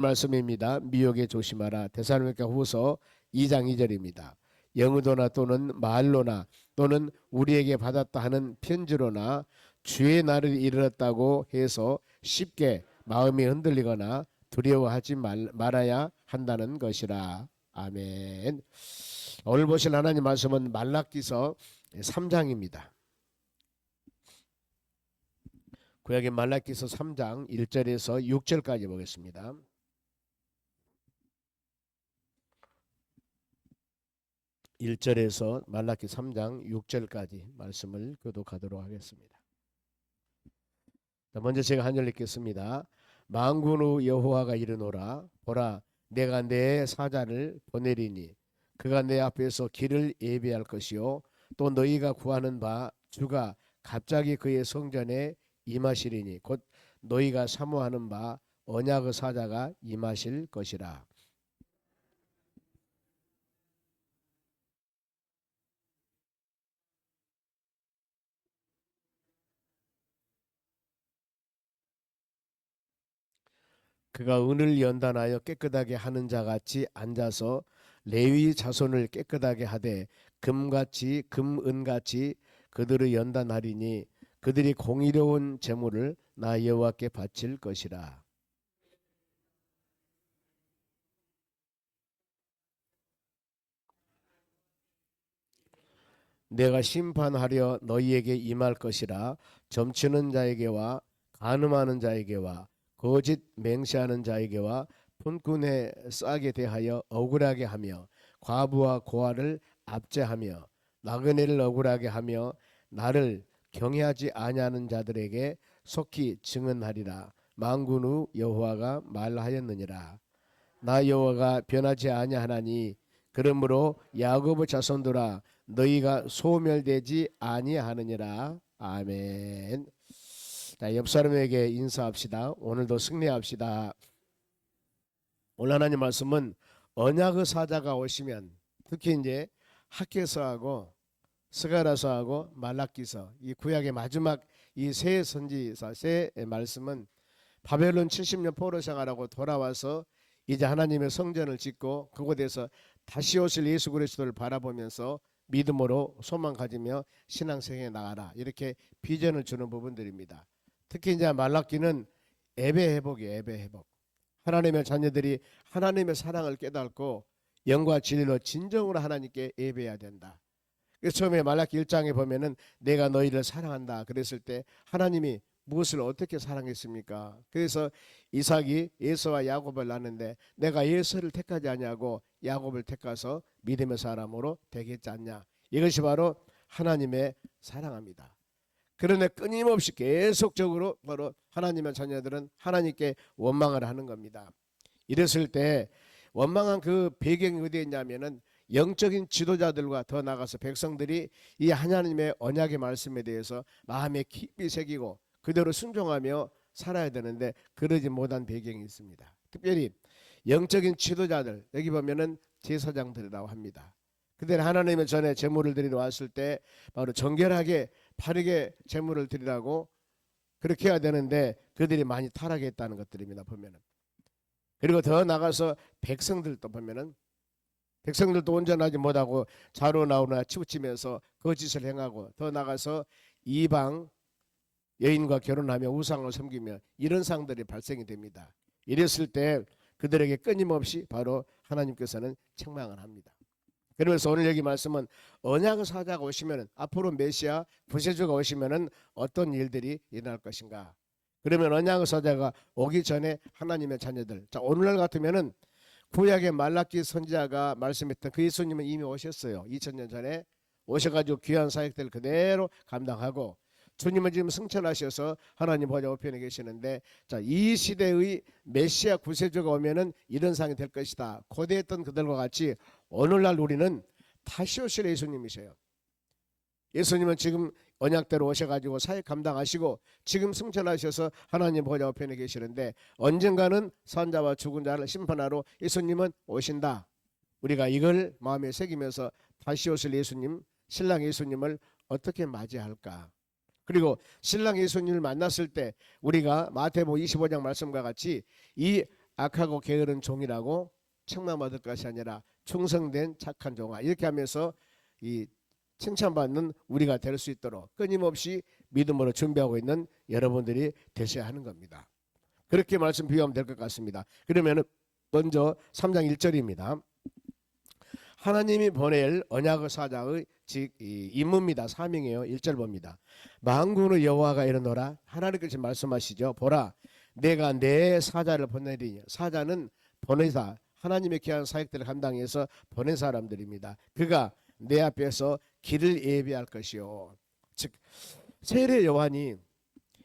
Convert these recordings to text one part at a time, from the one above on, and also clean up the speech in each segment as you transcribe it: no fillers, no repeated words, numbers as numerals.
말씀입니다. 미혹에 조심하라. 데살로니가 후서 2장 2절입니다. 영어도나 또는 말로나 또는 우리에게 받았다 하는 편지로나 주의 날을 이르렀다고 해서 쉽게 마음이 흔들리거나 두려워하지 말아야 한다는 것이라. 아멘. 오늘 보실 하나님 말씀은 말라기서 3장입니다. 구약의 말라기서 3장 1절에서 6절까지 보겠습니다. (1절에서) 말라기 3장 6절까지 말씀을 교독하도록 하겠습니다. 먼저 제가 한 절 읽겠습니다. 만군의 여호와가 이르노라. 보라, 내가 내 사자를 보내리니 그가 내 앞에서 길을 예비할 것이요 또 너희가 구하는 바 주가 갑자기 그의 성전에 임하시리니 곧 너희가 사모하는 바 언약의 사자가 임하실 것이라. 그가 은을 연단하여 깨끗하게 하는 자같이 앉아서 레위 자손을 깨끗하게 하되 금같이 금은같이 그들을 연단하리니 그들이 공의로운 제물을 나 여호와께 바칠 것이라. 내가 심판하려 너희에게 임할 것이라. 점치는 자에게와 간음하는 자에게와 거짓 맹세하는 자에게와 분꾼에 싸게 대하여 억울하게 하며 과부와 고아를 압제하며 나그네를 억울하게 하며 나를 경외하지 아니하는 자들에게 속히 증언하리라. 만군의 여호와가 말하였느니라. 나 여호와가 변하지 아니하나니 그러므로 야곱의 자손들아 너희가 소멸되지 아니하느니라. 아멘. 자, 옆 사람에게 인사합시다. 오늘도 승리합시다. 오늘 하나님 말씀은 언약의 사자가 오시면, 특히 이제 학개서하고 스가랴서하고 말라기서, 이 구약의 마지막 이 세 선지서 세 말씀은 바벨론 70년 포로 생활하고 돌아와서 이제 하나님의 성전을 짓고 그곳에서 다시 오실 예수 그리스도를 바라보면서 믿음으로 소망 가지며 신앙생활에 나가라, 이렇게 비전을 주는 부분들입니다. 특히 이제 말라기는 예배 회복이에요. 예배 회복. 하나님의 자녀들이 하나님의 사랑을 깨닫고 영과 진리로 진정으로 하나님께 예배해야 된다. 그래서 처음에 말라기 1장에 보면은 내가 너희를 사랑한다 그랬을 때 하나님이 무엇을 어떻게 사랑했습니까? 그래서 이삭이 에서와 야곱을 낳는데 내가 에서를 택하지 않냐고 야곱을 택해서 믿음의 사람으로 되게 했지 않냐. 이것이 바로 하나님의 사랑합니다. 그런데 끊임없이 계속적으로 바로 하나님의 자녀들은 하나님께 원망을 하는 겁니다. 이랬을 때 원망한 그 배경이 어디에 있냐면은 영적인 지도자들과 더 나아가서 백성들이 이 하나님의 언약의 말씀에 대해서 마음에 깊이 새기고 그대로 순종하며 살아야 되는데 그러지 못한 배경이 있습니다. 특별히 영적인 지도자들, 여기 보면은 제사장들이라고 합니다. 그들은 하나님의 전에 제물을 드리러 왔을 때 바로 정결하게 바르게 제물을 드리라고 그렇게 해야 되는데 그들이 많이 타락했다는 것들입니다. 보면은. 그리고 더 나가서 백성들도 보면은 백성들도 온전하지 못하고 자로 나오나 치우치면서 거짓을 행하고 더 나가서 이방 여인과 결혼하며 우상을 섬기며 이런 상들이 발생이 됩니다. 이랬을 때 그들에게 끊임없이 바로 하나님께서는 책망을 합니다. 그러면서 오늘 여기 말씀은 언약의 사자가 오시면 앞으로 메시아 구세주가 오시면 어떤 일들이 일어날 것인가. 그러면 언약의 사자가 오기 전에 하나님의 자녀들, 자 오늘날 같으면은 구약의 말라기 선지자가 말씀했던 그 예수님은 이미 오셨어요. 2000년 전에 오셔가지고 귀한 사역들을 그대로 감당하고 주님은 지금 승천하셔서 하나님 보좌 우편에 계시는데, 자, 이 시대의 메시아 구세주가 오면은 이런 상이 될 것이다. 고대했던 그들과 같이 오늘날 우리는 다시 오실 예수님이세요. 예수님은 지금 언약대로 오셔가지고 사역 감당하시고 지금 승천하셔서 하나님 보좌 우편에 계시는데 언젠가는 산자와 죽은 자를 심판하러 예수님은 오신다. 우리가 이걸 마음에 새기면서 다시 오실 예수님, 신랑 예수님을 어떻게 맞이할까? 그리고 신랑 예수님을 만났을 때 우리가 마태복음 25장 말씀과 같이 이 악하고 게으른 종이라고 책망받을 것이 아니라 충성된 착한 종아, 이렇게 하면서 이 칭찬받는 우리가 될 수 있도록 끊임없이 믿음으로 준비하고 있는 여러분들이 되셔야 하는 겁니다. 그렇게 말씀 비유하면 될 것 같습니다. 그러면 먼저 3장 1절입니다. 하나님이 보낼 언약의 사자의 즉 임무입니다. 사명이에요. 1절 봅니다. 만군의 여호와가 이르노라. 하나님께서 말씀하시죠. 보라, 내가 내 사자를 보내리니. 사자는 보내사, 하나님의 귀한 사역들을 감당해서 보낸 사람들입니다. 그가 내 앞에서 길을 예비할 것이요. 즉 세례 요한이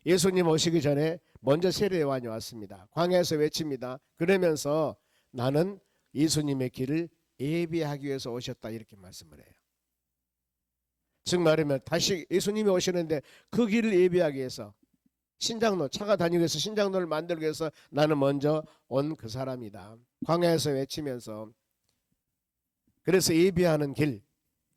예수님 오시기 전에 먼저 세례 요한이 왔습니다. 광야에서 외칩니다. 그러면서 나는 예수님의 길을 예비하기 위해서 오셨다, 이렇게 말씀을 해요. 즉 말하면 다시 예수님이 오시는데 그 길을 예비하기 위해서 신장로, 차가 다니기 위해서 신장로를 만들기 위해서 나는 먼저 온 그 사람이다. 광야에서 외치면서, 그래서 예비하는 길,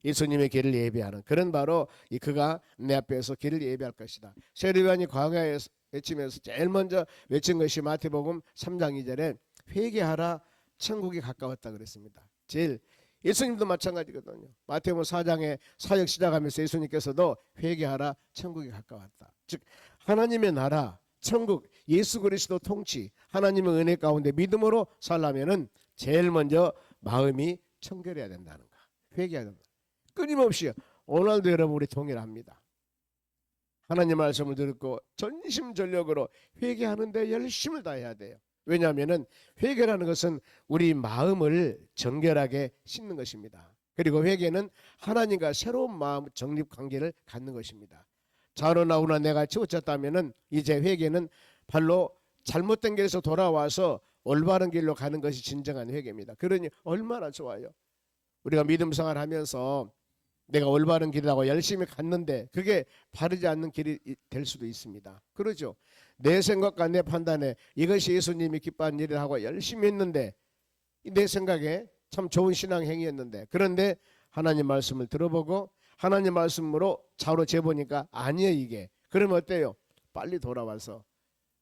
예수님의 길을 예비하는 그런 바로 그가 내 앞에서 길을 예비할 것이다. 세례요한이 광야에서 외치면서 제일 먼저 외친 것이 마태복음 3장 2절에 회개하라 천국이 가까웠다 그랬습니다. 제일 예수님도 마찬가지거든요. 마태복음 4장에 사역 시작하면서 예수님께서도 회개하라 천국이 가까웠다. 즉 하나님의 나라, 천국, 예수 그리스도 통치, 하나님의 은혜 가운데 믿음으로 살려면은 제일 먼저 마음이 청결해야 된다는 거, 회개해야 된다. 끊임없이 오늘도 여러분 우리 동일합니다. 하나님 말씀을 듣고 전심전력으로 회개하는데 열심을 다해야 돼요. 왜냐하면은 회개라는 것은 우리 마음을 정결하게 씻는 것입니다. 그리고 회개는 하나님과 새로운 마음 정립 관계를 갖는 것입니다. 자로나오나 내가 치우쳤다면은 이제 회개는 발로 잘못된 길에서 돌아와서 올바른 길로 가는 것이 진정한 회개입니다. 그러니 얼마나 좋아요. 우리가 믿음 생활을 하면서 내가 올바른 길이라고 열심히 갔는데 그게 바르지 않는 길이 될 수도 있습니다. 그러죠. 내 생각과 내 판단에 이것이 예수님이 기뻐하는 일이라고 열심히 했는데 내 생각에 참 좋은 신앙 행위였는데, 그런데 하나님 말씀을 들어보고 하나님 말씀으로 좌우로 재보니까 아니에요 이게. 그러면 어때요? 빨리 돌아와서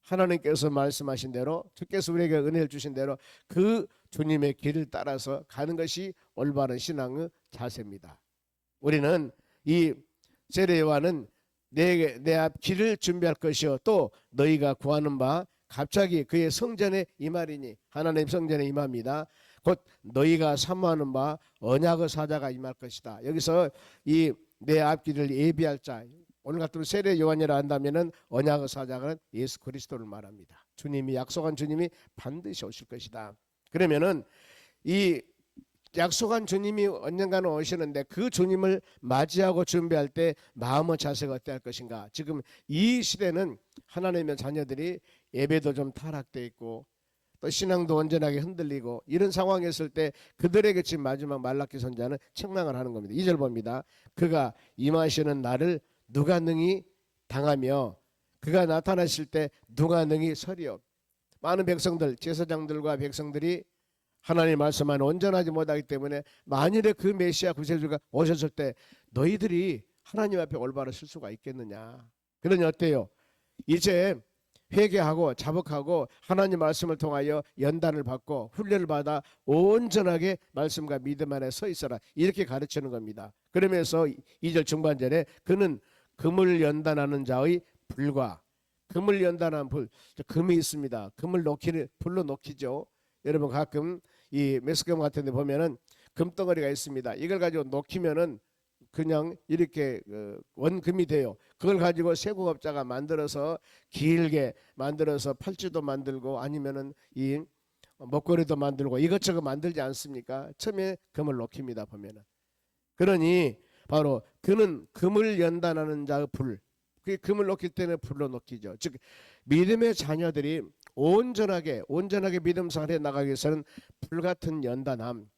하나님께서 말씀하신 대로, 주께서 우리에게 은혜를 주신 대로 그 주님의 길을 따라서 가는 것이 올바른 신앙의 자세입니다. 우리는 이 세례 요한은 내 앞 길을 준비할 것이요 또 너희가 구하는 바 갑자기 그의 성전에 임하리니, 하나님 성전에 임합니다. 곧 너희가 사모하는 바 언약의 사자가 임할 것이다. 여기서 이 내 앞길을 예비할 자, 오늘 같은 세례 요한이라 한다면은 언약의 사자는 예수 그리스도를 말합니다. 주님이 약속한 주님이 반드시 오실 것이다. 그러면은 이 약속한 주님이 언젠가는 오시는데 그 주님을 맞이하고 준비할 때 마음의 자세가 어때야 할 것인가. 지금 이 시대는 하나님의 자녀들이 예배도 좀 타락돼 있고 또 신앙도 온전하게 흔들리고 이런 상황이 있을 때 그들에게 지금 마지막 말라기 선지자는 책망을 하는 겁니다. 2절 봅니다. 그가 임하시는 날을 누가 능히 당하며 그가 나타나실 때 누가 능히 서리요. 많은 백성들, 제사장들과 백성들이 하나님 말씀만 온전하지 못하기 때문에 만일에 그 메시아 구세주가 오셨을 때 너희들이 하나님 앞에 올바로 설 수가 있겠느냐. 그러니 어때요? 이제 회개하고 자복하고 하나님 말씀을 통하여 연단을 받고 훈련을 받아 온전하게 말씀과 믿음 안에 서 있어라, 이렇게 가르치는 겁니다. 그러면서 2절 중반절에 그는 금을 연단하는 자의 불과, 금을 연단하는 불, 금이 있습니다. 금을 불로 녹이죠. 여러분 가끔 이 매스컴 같은 데 보면은 금덩어리가 있습니다. 이걸 가지고 녹이면은 그냥 이렇게 원금이 돼요. 그걸 가지고 세공업자가 만들어서 길게 만들어서 팔찌도 만들고 아니면은 이 목걸이도 만들고 이것저것 만들지 않습니까? 처음에 금을 녹입니다 보면은. 그러니 바로 그는 금을 연단하는 자의 불, 그 금을 녹일 때는 불로 녹이죠. 즉 믿음의 자녀들이 온전하게 믿음 생활에 나가기 위해서는 불같은 연단함.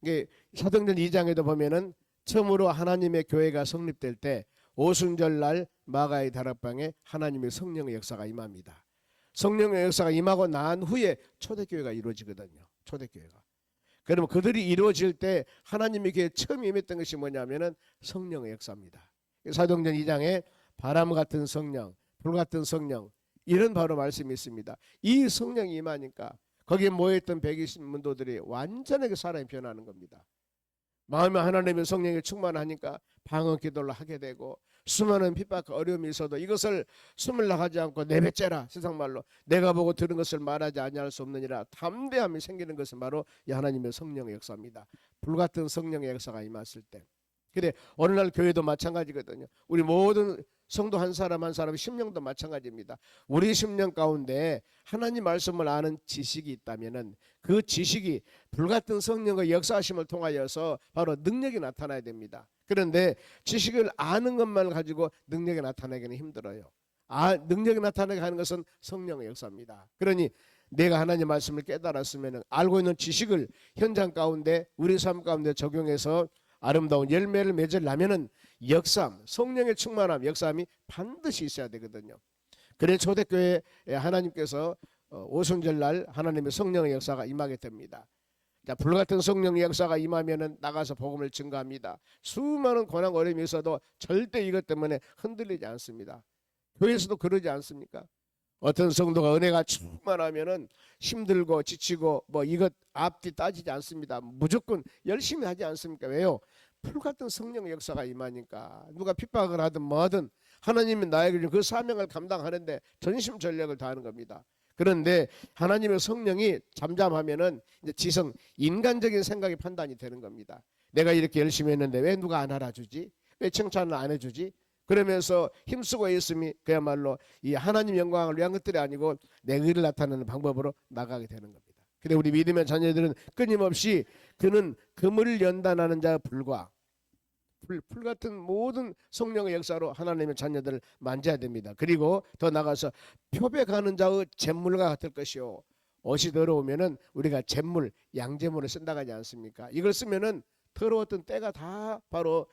이게 사도행전 2장에도 보면은 처음으로 하나님의 교회가 성립될 때 오순절날 마가의 다락방에 하나님의 성령의 역사가 임합니다. 성령의 역사가 임하고 난 후에 초대교회가 이루어지거든요. 초대교회가. 그러면 그들이 이루어질 때 하나님의 교회에 처음 임했던 것이 뭐냐면은 성령의 역사입니다. 사도행전 2장에 바람 같은 성령, 불 같은 성령, 이런 바로 말씀이 있습니다. 이 성령이 임하니까 거기에 모여있던 120문도들이 완전하게 사람이 변하는 겁니다. 마음에 하나님의 성령이 충만하니까 방언 기도를 하게 되고, 수많은 핍박 어려움이 있어도 이것을 숨을 나가지 않고 내뱉제라, 세상말로 내가 보고 들은 것을 말하지 아니할 수 없느니라 담대함이 생기는 것은 바로 이 하나님의 성령의 역사입니다. 불같은 성령의 역사가 임했을 때. 근데 오늘날 교회도 마찬가지거든요. 우리 모든 성도 한 사람 한 사람의 심령도 마찬가지입니다. 우리 심령 가운데 하나님 말씀을 아는 지식이 있다면은 그 지식이 불같은 성령의 역사하심을 통하여서 바로 능력이 나타나야 됩니다. 그런데 지식을 아는 것만 가지고 능력이 나타나기는 힘들어요. 능력이 나타나게 하는 것은 성령의 역사입니다. 그러니 내가 하나님 말씀을 깨달았으면 알고 있는 지식을 현장 가운데 우리 삶 가운데 적용해서 아름다운 열매를 맺으려면은 역사함, 성령의 충만함, 역사함이 반드시 있어야 되거든요. 그래 초대교회에 하나님께서 오순절날 하나님의 성령의 역사가 임하게 됩니다. 자, 불같은 성령의 역사가 임하면은 나가서 복음을 증거합니다. 수많은 고난 어려움이 있어도 절대 이것 때문에 흔들리지 않습니다. 교회에서도 그러지 않습니까? 어떤 성도가 은혜가 충만하면은 힘들고 지치고 뭐 이것 앞뒤 따지지 않습니다. 무조건 열심히 하지 않습니까? 왜요? 불같은 성령의 역사가 임하니까. 누가 핍박을 하든 뭐하든 하나님이 나에게 준 그 사명을 감당하는데 전심전력을 다하는 겁니다. 그런데 하나님의 성령이 잠잠하면은 이제 지성, 인간적인 생각이 판단이 되는 겁니다. 내가 이렇게 열심히 했는데 왜 누가 안 알아주지? 왜 칭찬을 안 해주지? 그러면서 힘쓰고 있음이 그야말로 이 하나님 영광을 위한 것들이 아니고 내 의를 나타내는 방법으로 나가게 되는 겁니다. 근데 우리 믿음의 자녀들은 끊임없이 그는 그물을 연단하는 자의 불과 불 같은 모든 성령의 역사로 하나님의 자녀들을 만져야 됩니다. 그리고 더 나가서 표백하는 자의 잿물과 같을 것이요. 옷이 더러우면은 우리가 잿물, 양잿물을 쓴다고 하지 않습니까? 이걸 쓰면은 더러웠던 때가 다 바로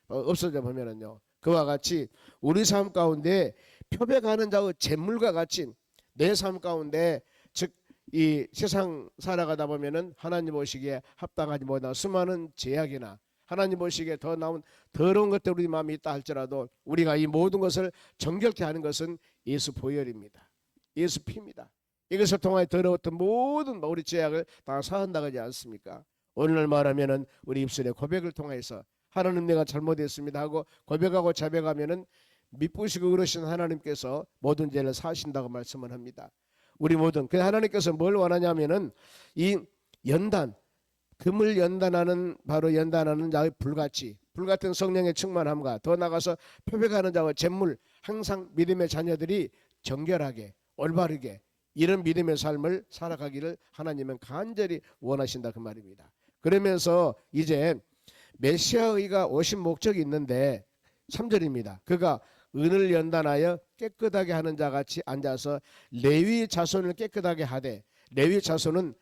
없어져 보면은요. 그와 같이 우리 삶 가운데 표백하는 자의 잿물과 같이 내 삶 가운데 즉 이 세상 살아가다 보면은 하나님 보시기에 합당하지 못한 수많은 제약이나 하나님 보시기에 더 나온 더러운 것들 우리 마음에 있다 할지라도 우리가 이 모든 것을 정결케 하는 것은 예수 보혈입니다. 예수 피입니다. 이것을 통하여 더러웠던 모든 우리 제약을 다 사한다고 하지 않습니까? 오늘날 말하면은 우리 입술의 고백을 통해서 하나님 내가 잘못했습니다 하고 고백하고 자백하면은 미쁘시고 그러신 하나님께서 모든 죄를 사하신다고 말씀을 합니다. 우리 모든 그 하나님께서 뭘 원하냐면은 이 연단, 금을 연단하는 바로 연단하는 자의 불같이 불같은 성령의 충만함과 더 나가서 표백하는 자와 잿물, 항상 믿음의 자녀들이 정결하게 올바르게 이런 믿음의 삶을 살아가기를 하나님은 간절히 원하신다 그 말입니다. 그러면서 이제 메시아의가 오신 목적이 있는데 3절입니다. 그가 은을 연단하여 깨끗하게 하는 자같이 앉아서 레위 자손을 깨끗하게 하되, 레위 자손은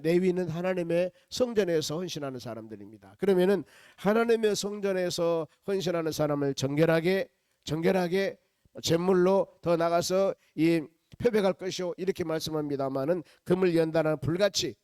레위는 하나님의 성전에서 헌신하는 사람들입니다. 그러면은 하나님의 성전에서 헌신하는 사람을 정결하게 제물로 더 나가서 이 표백할 것이요 이렇게 말씀합니다마는 금을 연단하는 불같이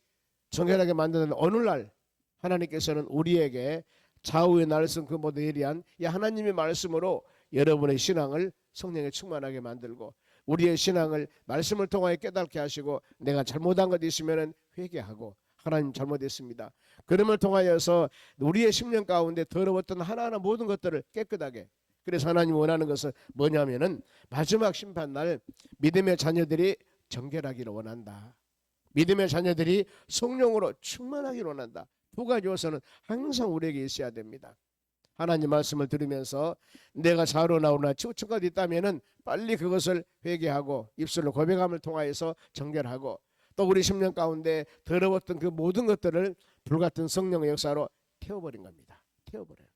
정결하게 만드는 오늘날 하나님께서는 우리에게 좌우의 날선 그 모든 예리한 이 하나님의 말씀으로 여러분의 신앙을 성령에 충만하게 만들고 우리의 신앙을 말씀을 통하여 깨닫게 하시고 내가 잘못한 것 있으면 회개하고 하나님 잘못했습니다. 그름을 통하여서 우리의 심령 가운데 더러웠던 하나하나 모든 것들을 깨끗하게. 그래서 하나님 원하는 것은 뭐냐면은 마지막 심판날 믿음의 자녀들이 정결하기를 원한다. 믿음의 자녀들이 성령으로 충만하기를 원한다. 두 가지 요소는 항상 우리에게 있어야 됩니다. 하나님 말씀을 들으면서 내가 좌로 나오나 치우친 것 있다면은 빨리 그것을 회개하고 입술로 고백함을 통하여서 정결하고 또 우리 심령 가운데 더러웠던 그 모든 것들을 불같은 성령의 역사로 태워버린 겁니다. 태워버려요.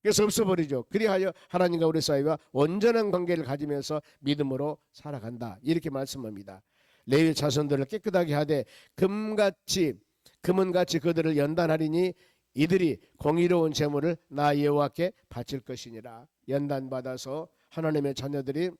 그래서 없어버리죠. 그리하여 하나님과 우리 사이와 온전한 관계를 가지면서 믿음으로 살아간다. 이렇게 말씀합니다. 레위 자손들을 깨끗하게 하되 금은같이 그들을 연단하리니 이들이 공의로운 제물을 나 여호와께 바칠 것이니라. 연단받아서 하나님의 자녀들이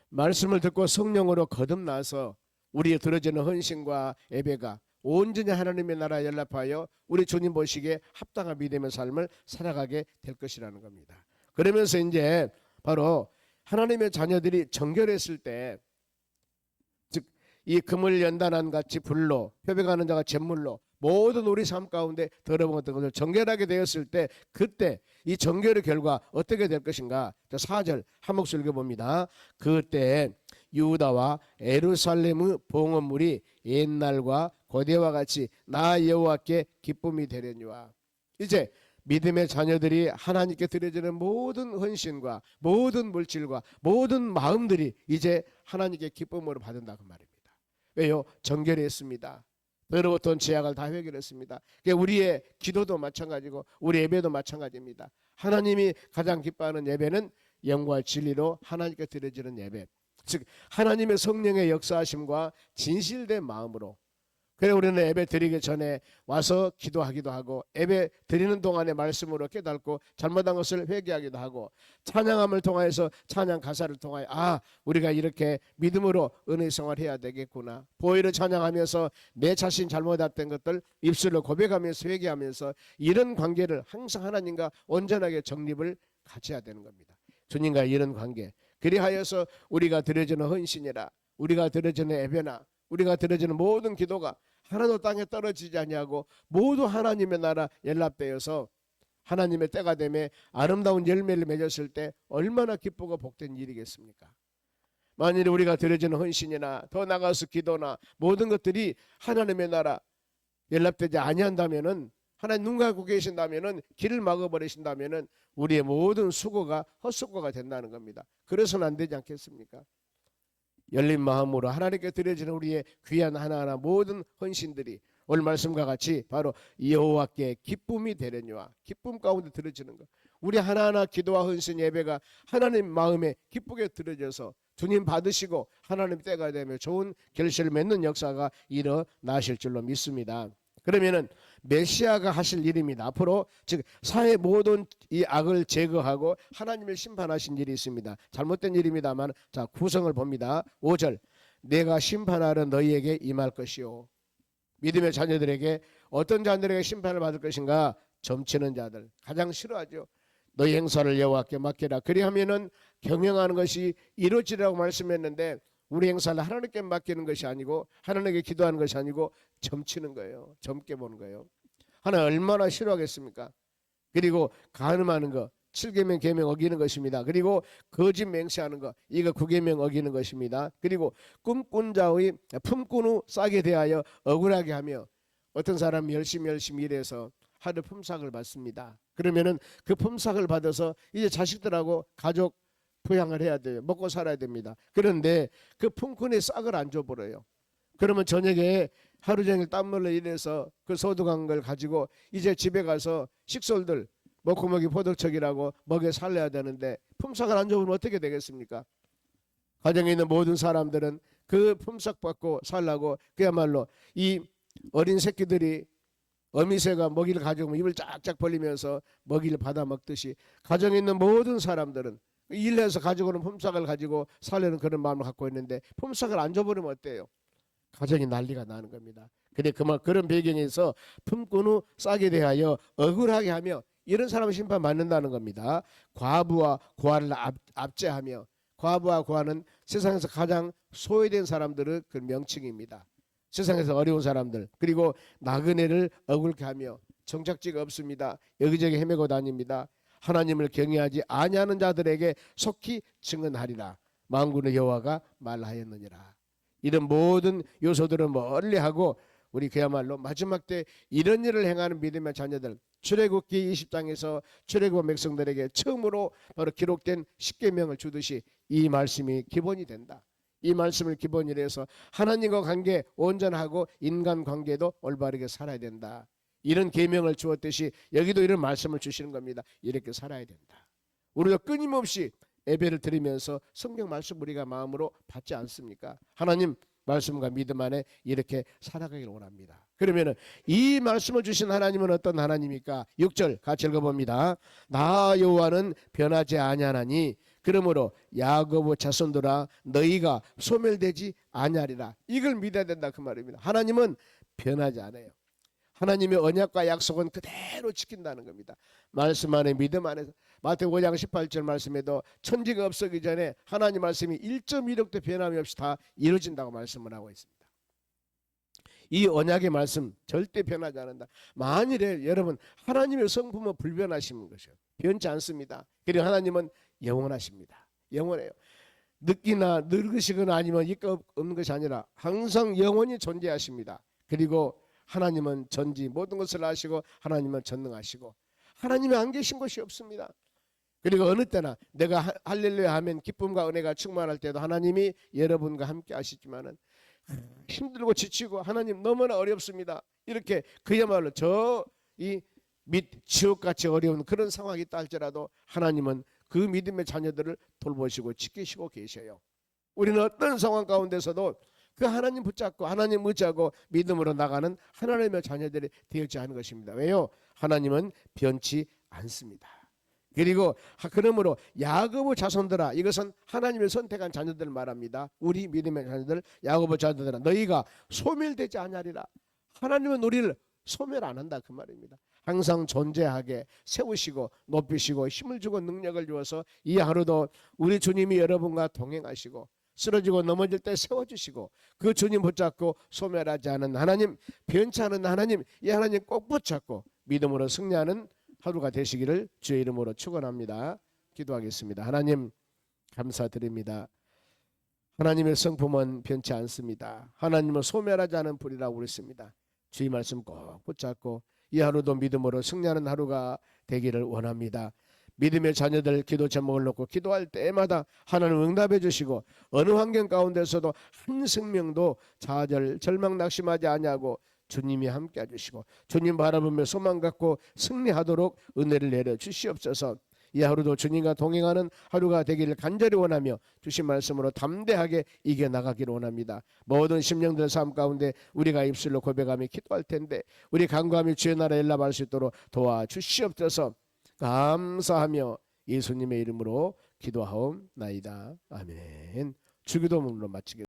말씀을 듣고 성령으로 거듭나서 우리의 들어지는 헌신과 예배가 온전히 하나님의 나라에 연합하여 우리 주님 보시기에 합당한 믿음의 삶을 살아가게 될 것이라는 겁니다. 그러면서 이제 바로 하나님의 자녀들이 정결했을 때, 즉 이 금을 연단한 같이 불로 표백하는 자가 잿물로 모든 우리 삶 가운데 더러운 것을 정결하게 되었을 때 그때 이 정결의 결과 어떻게 될 것인가? 4절 한 목소리 읽어봅니다. 그때 유다와 예루살렘의 봉헌물이 옛날과 고대와 같이 나 여호와께 기쁨이 되려니와. 이제 믿음의 자녀들이 하나님께 드려지는 모든 헌신과 모든 물질과 모든 마음들이 이제 하나님께 기쁨으로 받는다 그 말입니다. 왜요? 정결했습니다. 더러웠던 죄악을 다 해결했습니다. 우리의 기도도 마찬가지고 우리 예배도 마찬가지입니다. 하나님이 가장 기뻐하는 예배는 영과 진리로 하나님께 드려지는 예배, 즉 하나님의 성령의 역사하심과 진실된 마음으로. 그래 우리는 예배 드리기 전에 와서 기도하기도 하고 예배 드리는 동안에 말씀으로 깨닫고 잘못한 것을 회개하기도 하고 찬양함을 통하여서 찬양 가사를 통하여 우리가 이렇게 믿음으로 은혜 생활해야 되겠구나. 보혈을 찬양하면서 내 자신 잘못했던 것들 입술로 고백하면서 회개하면서 이런 관계를 항상 하나님과 온전하게 정립을 가져야 되는 겁니다. 주님과 이런 관계. 그리하여서 우리가 드려지는 헌신이라 우리가 드려지는 예배나 우리가 드려지는 모든 기도가 하나도 땅에 떨어지지 아니하고 모두 하나님의 나라 연합되어서 하나님의 때가 되매 아름다운 열매를 맺었을 때 얼마나 기쁘고 복된 일이겠습니까? 만일 우리가 드려지는 헌신이나 더 나아가서 기도나 모든 것들이 하나님의 나라 연합되지 아니한다면은 하나님 눈 감고 계신다면은 길을 막아버리신다면은 우리의 모든 수고가 헛수고가 된다는 겁니다. 그래서는 안 되지 않겠습니까? 열린 마음으로 하나님께 드려지는 우리의 귀한 하나하나 모든 헌신들이 오늘 말씀과 같이 바로 여호와께 기쁨이 되려니와 기쁨 가운데 드려지는 것. 우리 하나하나 기도와 헌신 예배가 하나님 마음에 기쁘게 드려져서 주님 받으시고 하나님 때가 되며 좋은 결실을 맺는 역사가 일어나실 줄로 믿습니다. 그러면은 메시아가 하실 일입니다. 앞으로 즉 사회 모든 이 악을 제거하고 하나님을 심판하신 일이 있습니다. 잘못된 일입니다만 자 구성을 봅니다. 5절 내가 심판하러 너희에게 임할 것이요. 믿음의 자녀들에게 어떤 자들에게 심판을 받을 것인가? 점치는 자들 가장 싫어하죠. 너희 행사를 여호와께 맡기라. 그리하면은 경영하는 것이 이루어지라고 말씀했는데 우리 행사를 하나님께 맡기는 것이 아니고 하나님께 기도하는 것이 아니고 점치는 거예요. 점게 보는 거예요. 하나님 얼마나 싫어하겠습니까? 그리고 간음하는 거 7계명 계명 어기는 것입니다. 그리고 거짓 맹세하는 거 이거 9계명 어기는 것입니다. 그리고 꿈꾼 자의 품꾼 후 싸게 대하여 억울하게 하며 어떤 사람이 열심히 일해서 하루 품삯을 받습니다. 그러면은 그 품삯을 받아서 이제 자식들하고 가족 부양을 해야 돼요. 먹고 살아야 됩니다. 그런데 그 품꾼의 싹을 안 줘버려요. 그러면 저녁에 하루 종일 땀흘려 일해서 그 소득한 걸 가지고 이제 집에 가서 식솔들 먹고먹이 포덕척이라고 먹여 살려야 되는데 품삯을 안 줘보면 어떻게 되겠습니까? 가정에 있는 모든 사람들은 그 품삯 받고 살라고 그야말로 이 어린 새끼들이 어미새가 먹이를 가지고 입을 쫙쫙 벌리면서 먹이를 받아 먹듯이 가정에 있는 모든 사람들은 일해서 가지고 오는 품삯을 가지고 살려는 그런 마음을 갖고 있는데 품삯을 안 줘버리면 어때요? 가정이 난리가 나는 겁니다. 근데 그런 배경에서 품꾼 후 싸게 대하여 억울하게 하며 이런 사람은 심판 받는다는 겁니다. 과부와 고아를 압제하며 과부와 고아는 세상에서 가장 소외된 사람들의 그 명칭입니다. 세상에서 어려운 사람들 그리고 나그네를 억울케 하며 정착지가 없습니다. 여기저기 헤매고 다닙니다. 하나님을 경외하지 아니하는 자들에게 속히 증언하리라. 만군의 여호와가 말하였느니라. 이런 모든 요소들을 멀리하고 우리 그야말로 마지막 때 이런 일을 행하는 믿음의 자녀들 출애굽기 20장에서 출애굽 백성들에게 처음으로 바로 기록된 10계명을 주듯이 이 말씀이 기본이 된다. 이 말씀을 기본으로 해서 하나님과 관계 온전하고 인간관계도 올바르게 살아야 된다. 이런 계명을 주었듯이 여기도 이런 말씀을 주시는 겁니다. 이렇게 살아야 된다. 우리가 끊임없이 예배를 드리면서 성경 말씀 우리가 마음으로 받지 않습니까? 하나님 말씀과 믿음 안에 이렇게 살아가기를 원합니다. 그러면 이 말씀을 주신 하나님은 어떤 하나님입니까? 6절 같이 읽어봅니다. 나 여호와는 변하지 아니하나니 그러므로 야곱의 자손들아 너희가 소멸되지 아니하리라. 이걸 믿어야 된다 그 말입니다. 하나님은 변하지 않아요. 하나님의 언약과 약속은 그대로 지킨다는 겁니다. 말씀 안에 믿음 안에서 마태복음 5장 18절 말씀에도 천지가 없어지기 전에 하나님 말씀이 1.16도 변함이 없이 다 이루어진다고 말씀을 하고 있습니다. 이 언약의 말씀 절대 변하지 않는다. 만일에 여러분 하나님의 성품은 불변하신 것이요 변치 않습니다. 그리고 하나님은 영원하십니다. 영원해요. 늙기나 늙으시거나 아니면 이가 없는 것이 아니라 항상 영원히 존재하십니다. 그리고 하나님은 전지 모든 것을 아시고 하나님은 전능하시고 하나님이 안 계신 것이 없습니다. 그리고 어느 때나 내가 할렐루야 하면 기쁨과 은혜가 충만할 때도 하나님이 여러분과 함께 하시지만은 힘들고 지치고 하나님 너무나 어렵습니다. 이렇게 그야말로 이 및 지옥같이 어려운 그런 상황이 있다 할지라도 하나님은 그 믿음의 자녀들을 돌보시고 지키시고 계셔요. 우리는 어떤 상황 가운데서도 그 하나님 붙잡고 하나님 의지하고 믿음으로 나가는 하나님의 자녀들이 되었지 않은 것입니다. 왜요? 하나님은 변치 않습니다. 그리고 그러므로 야고보 자손들아, 이것은 하나님의 선택한 자녀들을 말합니다. 우리 믿음의 자녀들, 야고보 자손들아, 너희가 소멸되지 아니하리라. 하나님은 우리를 소멸 안 한다 그 말입니다. 항상 존재하게 세우시고 높이시고 힘을 주고 능력을 주어서 이 하루도 우리 주님이 여러분과 동행하시고 쓰러지고 넘어질 때 세워주시고 그 주님 붙잡고 소멸하지 않은 하나님, 변치 않은 하나님, 이 하나님 꼭 붙잡고 믿음으로 승리하는 하루가 되시기를 주의 이름으로 축원합니다. 기도하겠습니다. 하나님 감사드립니다. 하나님의 성품은 변치 않습니다. 하나님은 소멸하지 않은 불이라고 그랬습니다. 주의 말씀 꼭 붙잡고 이 하루도 믿음으로 승리하는 하루가 되기를 원합니다. 믿음의 자녀들 기도 제목을 놓고 기도할 때마다 하나님 응답해 주시고 어느 환경 가운데서도 한 생명도 좌절 절망 낙심하지 아니하고 주님이 함께 해주시고 주님 바라보며 소망 갖고 승리하도록 은혜를 내려 주시옵소서. 이 하루도 주님과 동행하는 하루가 되기를 간절히 원하며 주신 말씀으로 담대하게 이겨나가기를 원합니다. 모든 심령들 삶 가운데 우리가 입술로 고백하며 기도할 텐데 우리 간구하며 주의 나라에 일납할 수 있도록 도와주시옵소서. 감사하며 예수님의 이름으로 기도하옵나이다. 아멘. 주기도문으로 마치겠습니다.